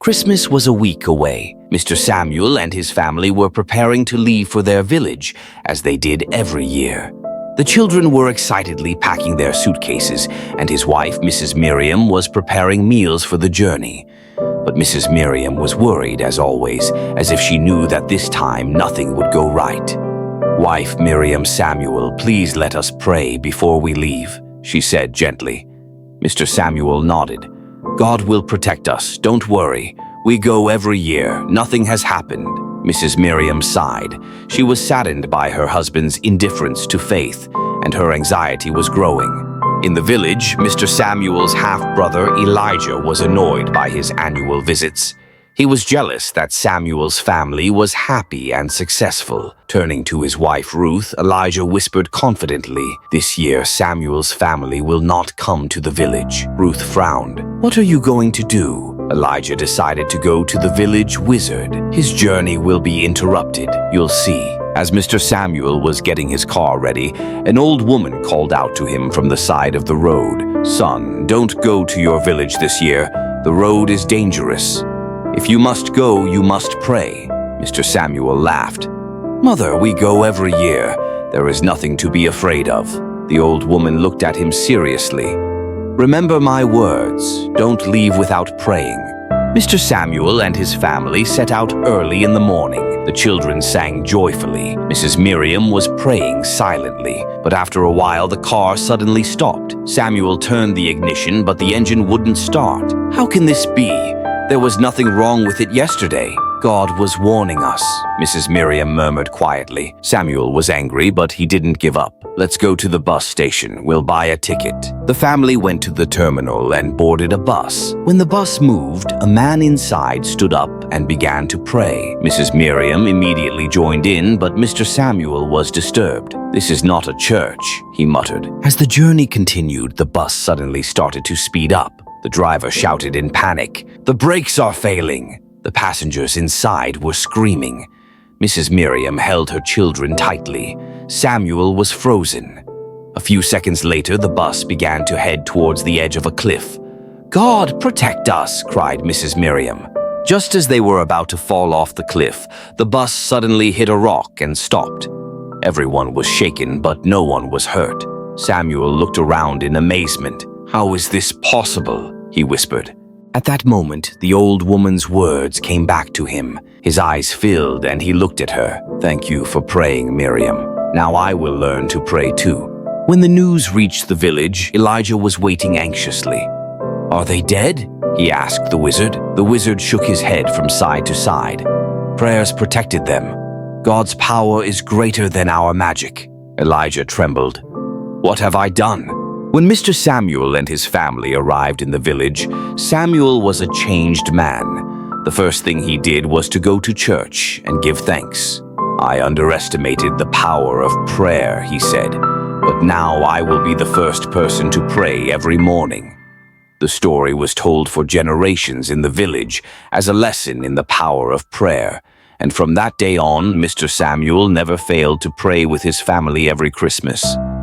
Christmas was a week away. Mr. Samuel and his family were preparing to leave for their village, as they did every year. The children were excitedly packing their suitcases, and his wife, Mrs. Miriam, was preparing meals for the journey. But Mrs. Miriam was worried, as always, as if she knew that this time nothing would go right. "Wife Miriam Samuel, please let us pray before we leave," she said gently. Mr. Samuel nodded. "God will protect us, don't worry. We go every year, nothing has happened." Mrs. Miriam sighed. She was saddened by her husband's indifference to faith, and her anxiety was growing. In the village, Mr. Samuel's half-brother Elijah was annoyed by his annual visits. He was jealous that Samuel's family was happy and successful. Turning to his wife Ruth, Elijah whispered confidently, "This year Samuel's family will not come to the village." Ruth frowned. "What are you going to do?" Elijah decided to go to the village wizard. "His journey will be interrupted, you'll see." As Mr. Samuel was getting his car ready, an old woman called out to him from the side of the road, "Son, don't go to your village this year. The road is dangerous. If you must go, you must pray." Mr. Samuel laughed. "Mother, we go every year. There is nothing to be afraid of." The old woman looked at him seriously. "Remember my words. Don't leave without praying." Mr. Samuel and his family set out early in the morning. The children sang joyfully. Mrs. Miriam was praying silently, but after a while the car suddenly stopped. Samuel turned the ignition, but the engine wouldn't start. "How can this be? There was nothing wrong with it yesterday. God was warning us," Mrs. Miriam murmured quietly. Samuel was angry, but he didn't give up. "Let's go to the bus station. We'll buy a ticket." The family went to the terminal and boarded a bus. When the bus moved, a man inside stood up and began to pray. Mrs. Miriam immediately joined in, but Mr. Samuel was disturbed. "This is not a church," he muttered. As the journey continued, the bus suddenly started to speed up. The driver shouted in panic, "The brakes are failing!" The passengers inside were screaming. Mrs. Miriam held her children tightly. Samuel was frozen. A few seconds later, the bus began to head towards the edge of a cliff. "God, protect us!" cried Mrs. Miriam. Just as they were about to fall off the cliff, the bus suddenly hit a rock and stopped. Everyone was shaken, but no one was hurt. Samuel looked around in amazement. "How is this possible?" he whispered. At that moment, the old woman's words came back to him. His eyes filled and he looked at her. "Thank you for praying, Miriam. Now I will learn to pray too." When the news reached the village, Elijah was waiting anxiously. "Are they dead?" he asked the wizard. The wizard shook his head from side to side. "Prayers protected them. God's power is greater than our magic." Elijah trembled. "What have I done?" When Mr. Samuel and his family arrived in the village, Samuel was a changed man. The first thing he did was to go to church and give thanks. "I underestimated the power of prayer," he said, "but now I will be the first person to pray every morning." The story was told for generations in the village as a lesson in the power of prayer, and from that day on, Mr. Samuel never failed to pray with his family every Christmas.